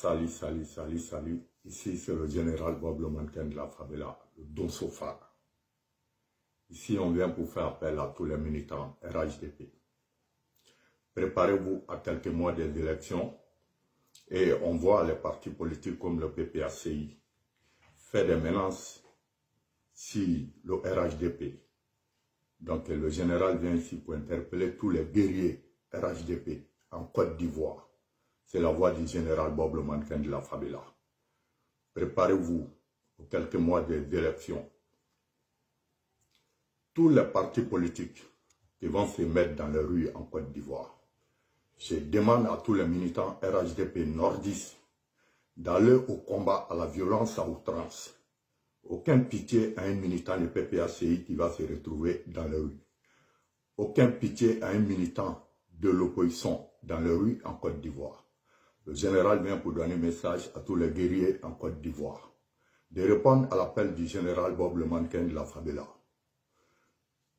Salut. Ici, c'est le général Bob le mannequin de la favela, le Don Sofa. Ici, on vient pour faire appel à tous les militants RHDP. Préparez-vous à quelques mois des élections et on voit les partis politiques comme le PPACI faire des menaces si le RHDP. Donc, le général vient ici pour interpeller tous les guerriers RHDP en Côte d'Ivoire. C'est la voix du général Bob le mannequin de la favela. Préparez-vous aux quelques mois des élections. Tous les partis politiques qui vont se mettre dans les rues en Côte d'Ivoire. Je demande à tous les militants RHDP nordistes d'aller au combat à la violence à outrance. Aucune pitié à un militant du PPACI qui va se retrouver dans les rues. Aucune pitié à un militant de l'opposition dans les rues en Côte d'Ivoire. Le général vient pour donner un message à tous les guerriers en Côte d'Ivoire de répondre à l'appel du général Bob le mannequin de la favela.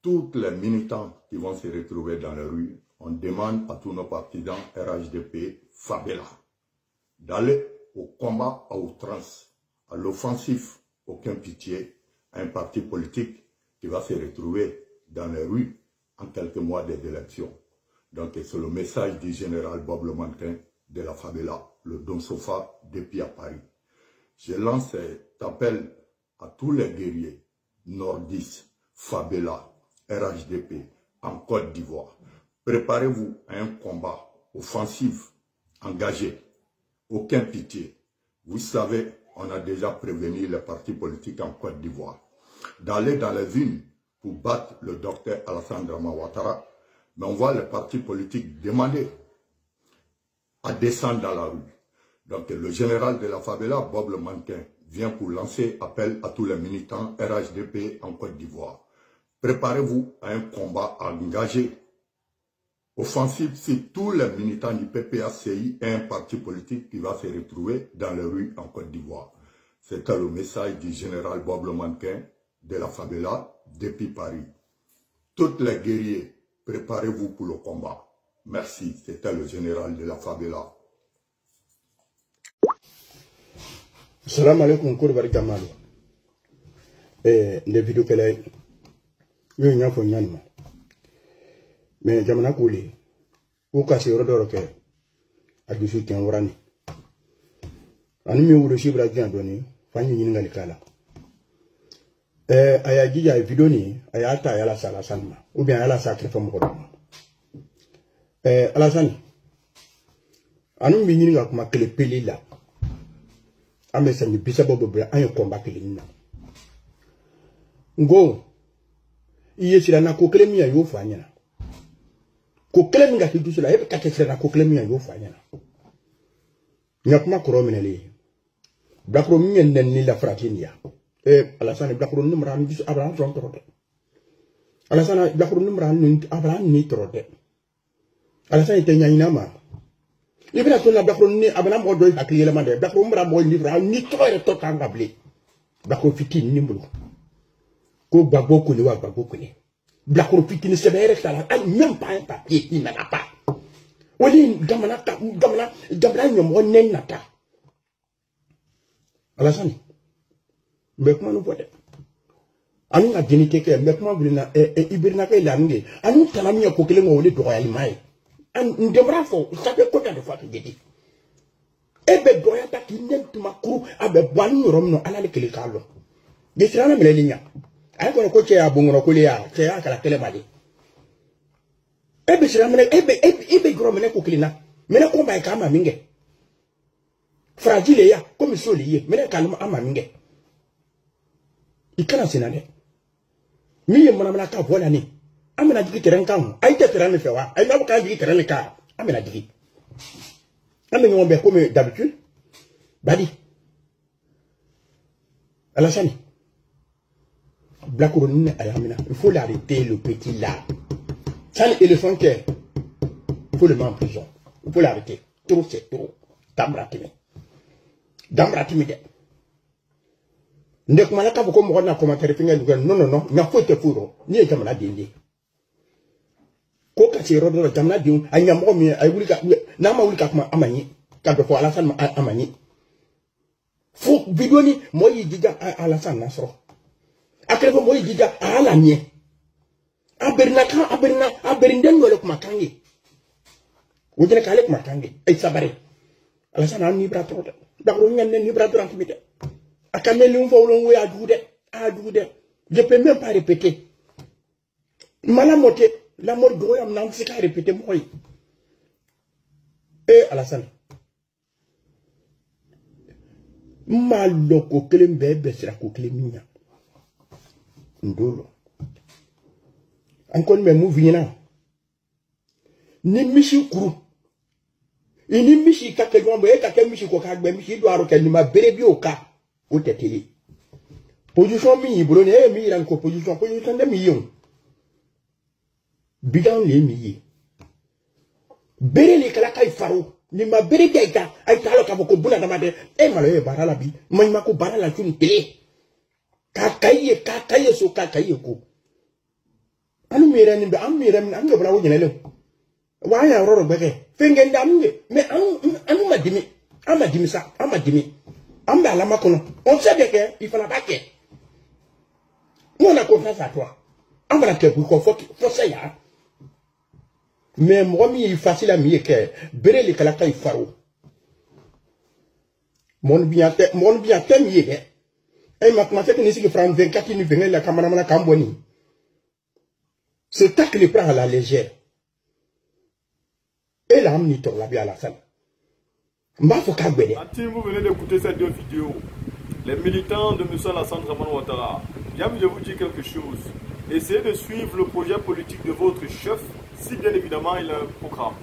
Tous les militants qui vont se retrouver dans les rues, on demande à tous nos partisans RHDP favela d'aller au combat à outrance, à l'offensif, aucun pitié, à un parti politique qui va se retrouver dans les rues en quelques mois des élections. Donc c'est le message du général Bob le mannequin de la favela, le Don Sofa, depuis à Paris. Je lance cet appel à tous les guerriers nordistes, favela, RHDP, en Côte d'Ivoire. Préparez-vous à un combat offensif, engagé, aucun pitié. Vous savez, on a déjà prévenu les partis politiques en Côte d'Ivoire d'aller dans les villes pour battre le docteur Alassane Dramane Ouattara, mais on voit les partis politiques demander à descendre dans la rue. Donc le général de la favela, Bob le mannequin, vient pour lancer appel à tous les militants RHDP en Côte d'Ivoire. Préparez-vous à un combat engagé, offensif si tous les militants du PPACI et un parti politique qui va se retrouver dans les rues en Côte d'Ivoire. C'était le message du général Bob le mannequin de la favela depuis Paris. Toutes les guerriers, préparez-vous pour le combat. Merci, c'était le général de la favela. Salam alaikum Kouribari Kamalo. Les vidéos qu'elle a eu, il y a un yanima. Mais Jamana Kouli, ou Kassi Rodoroke, a du soutien au Rani. Animi ou le Chibra Diandoni, Fanny Ningalikala. Aya Gija Vidoni, Ayata Ayala Salasanma, ou bien Ayala Sacré Fomorama. Alassane, anu minini nga kuma kele pele la. Ame sa ni bisa bobo bra an combat kele nina. Ngo iye sira na ko kele miya yo fanya. Ko kele minga hidu sila hebe kate sira na ko kele miya yo fanya. Nya kuma koro minele. Blakro miya nenni la fratinia. Alassane blakro numra ni bisu Abraham from trode. Alassane blakro numra ni Abraham ni trode. Alassane était nyanyama. Il vient de la Bakrouni, Abraham Odoy, à clier le mandat. Bakroumra, moi, livre, ni trop et tout en gablé. Bakrofiti, nimbo. Ko babo koulewa, babo koule. Bakrofiti ne se verrait même pas un papier, il n'en a pas. Oli, gamana, nyom, nata. Alassane. Mais comment nous voyons? Anu a génité que, mais comment vous l'avez, Ibirnaka et l'année. Anu talami a coquelé mon lit de royaume. On devra faire, ça fait combien de fois que j'ai dit. Ebe doyata qui n'aime pas ma crew, abe boani romno, ala le kelikalo. Des trana me ligne. Aïe, qu'on a coaché à Bongokolia, c'est à la télémalie. Ebe sramene, ebe gromene coquelina. Mais la combat est quand même mingue. Fragile ya, comme solier, mais la calme à ma mingue. Il can't s'énerver. Mille mon amana ka voilà ni. Amena digi terrain kan ay te terrain le fait wa ay na ka digi terrain le ka amena digi amena on be comme d'habitude badi Alassane Black Ronine ayamina il faut l'arrêter le petit là ça l'éléphant qui il faut le mettre en prison il faut l'arrêter trop c'est trop Dambratimi de ndek malaka ko mo na commentaire fi ngeen non na faut te furo ni jamana dindi ko ka ci rodo jamna diu ay ngam mi ay wuli ka na ma wuli ka kuma amani quand il faut Alassane Amani. Faut vidéo moi il dit à Alassane Nasro. Après moi il dit à Alanie. Abernaka Aberinden le Makangi. Vous dites qu'Alec Makangi, et Sabare. Alassane a ni bras trop. D'accord, il y a ni bras trop intimidé. A Camelon Volon, à Doudet. Je peux même pas répéter. Malamoté, la mort de Royam n'a pas répété moi. Eh, Alassane. Maloko Kelembe sera Kokleminia. Ndolo. Encore même mouvina. Ni Michi Kuru. Ni Michi Kakegombe, Kakemichi Kokagbe, Michi Douaro Kanima, Berebi Oka, au Tétili. Position mi, Bologna, mi, encore position de millions. Bidan les milliers. Bere les Kalakai Faro. Ni ma bere gaïta, aïtalo kaboko buna damade, eh maloye baralabi, maimako barala juni télé. Kakaye so kakaye ko. Anu mire ni be am mire ni ange bra wo nyele. Wa ya roro gbege. Fenge ndamge, mais anu madimi. Amadimi sa, amadimi. Amba alama kono. On sait bien que il faut la baquer. Nous on a confiance à toi. Amba la te pour faut ça ya. Mais moi, il est facile à mieux que Béré les Kalakai Faro. Mon bien t'aime mieux. Et ma commencé que nous France 24 qui nous venait la caméra Camboni. Ce tac les prend à la légère. Et là, on y tourne la vie à la salle. Si vous venez d'écouter ces deux vidéos, les militants de M. Alassane Dramane Ouattara, je vais vous dire quelque chose. Essayez de suivre le projet politique de votre chef, si bien évidemment il a un programme.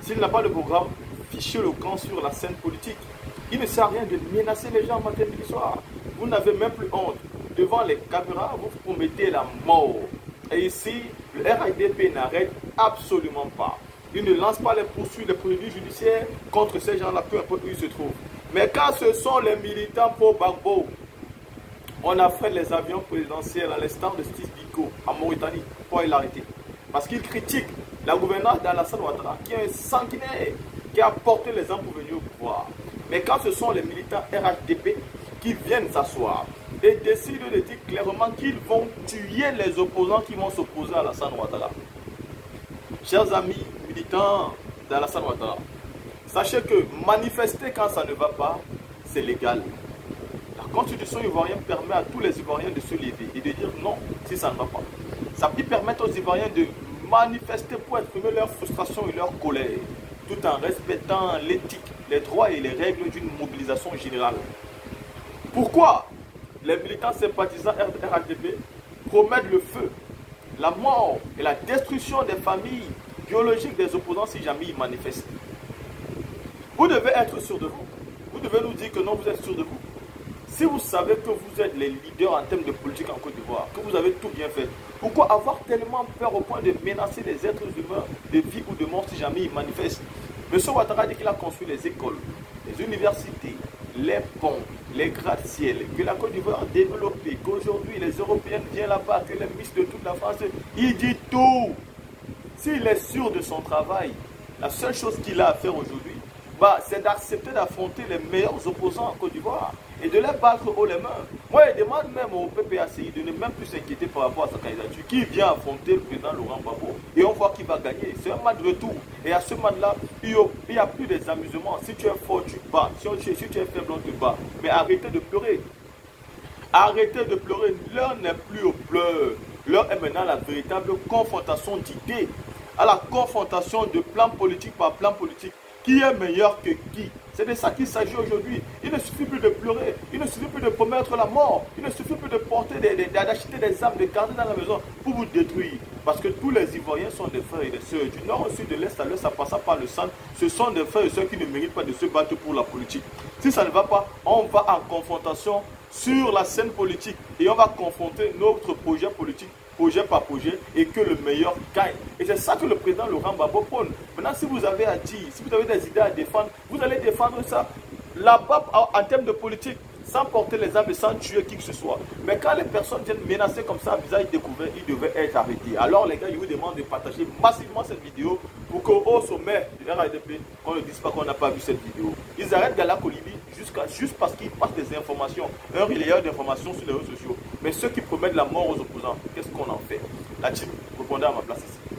S'il n'a pas de programme, fichez le camp sur la scène politique. Il ne sert à rien de menacer les gens matin et soir. Vous n'avez même plus honte. Devant les caméras, vous promettez la mort. Et ici, le RAIDP n'arrête absolument pas. Il ne lance pas les poursuites, les procédures judiciaires contre ces gens-là, peu importe où ils se trouvent. Mais quand ce sont les militants pour Gbagbo, on a fait les avions présidentiels à l'instant de Steve Biko en Mauritanie pour l'arrêter. Parce qu'il critique la gouvernance d'Alassane Ouattara, qui est un sanguinaire, qui a porté les armes pour venir au pouvoir. Mais quand ce sont les militants RHDP qui viennent s'asseoir et décident de dire clairement qu'ils vont tuer les opposants qui vont s'opposer à Alassane Ouattara. Chers amis militants d'Alassane Ouattara, sachez que manifester quand ça ne va pas, c'est légal. La constitution ivoirienne permet à tous les Ivoiriens de se lever et de dire non si ça ne va pas. Ça peut permettre aux Ivoiriens de manifester pour exprimer leur frustration et leur colère, tout en respectant l'éthique, les droits et les règles d'une mobilisation générale. Pourquoi les militants sympathisants RHDP promettent le feu, la mort et la destruction des familles biologiques des opposants si jamais ils manifestent? Vous devez être sûr de vous. Vous devez nous dire que non, vous êtes sûr de vous. Si vous savez que vous êtes les leaders en termes de politique en Côte d'Ivoire, que vous avez tout bien fait, pourquoi avoir tellement peur au point de menacer les êtres humains de vie ou de mort si jamais ils manifestent? M. Ouattara dit qu'il a construit les écoles, les universités, les ponts, les gratte-ciel, que la Côte d'Ivoire a développé, qu'aujourd'hui les Européens viennent là-bas, que les ministres de toute la France, il dit tout. S'il est sûr de son travail, la seule chose qu'il a à faire aujourd'hui, c'est d'accepter d'affronter les meilleurs opposants en Côte d'Ivoire et de les battre haut les mains. Moi, je demande même au PPACI de ne même plus s'inquiéter par rapport à sa candidature. Qui vient affronter le président Laurent Gbagbo et on voit qui va gagner. C'est un match de retour. Et à ce match-là, il n'y a plus des amusements. Si tu es fort, tu bats. Si tu es faible, on te bat. Mais arrêtez de pleurer. Arrêtez de pleurer. L'heure n'est plus au pleur. L'heure est maintenant la véritable confrontation d'idées. À la confrontation de plan politique par plan politique. Qui est meilleur que qui? C'est de ça qu'il s'agit aujourd'hui. Il ne suffit plus de pleurer, il ne suffit plus de promettre la mort, il ne suffit plus de porter d'acheter des armes, de garder dans la maison pour vous détruire. Parce que tous les Ivoiriens sont des frères et des sœurs. Du nord au sud, de l'est à l'ouest, ça passe par le centre. Ce sont des frères et sœurs qui ne méritent pas de se battre pour la politique. Si ça ne va pas, on va en confrontation sur la scène politique et on va confronter notre projet politique, projet par projet, et que le meilleur gagne. Et c'est ça que le président Laurent Gbagbo prône. Maintenant, si vous avez à dire, si vous avez des idées à défendre, vous allez défendre ça. Là-bas, en termes de politique, sans porter les armes et sans tuer qui que ce soit. Mais quand les personnes viennent menacer comme ça, à visage découvert, ils devaient être arrêtés. Alors les gars, je vous demande de partager massivement cette vidéo pour qu'au sommet du RADP, qu'on ne dise pas qu'on n'a pas vu cette vidéo. Ils arrêtent Gala Kolibi juste parce qu'ils passent des informations, un relayeur d'informations sur les réseaux sociaux. Mais ceux qui promettent la mort aux opposants, qu'est-ce qu'on en fait? La team, répondez à ma place ici.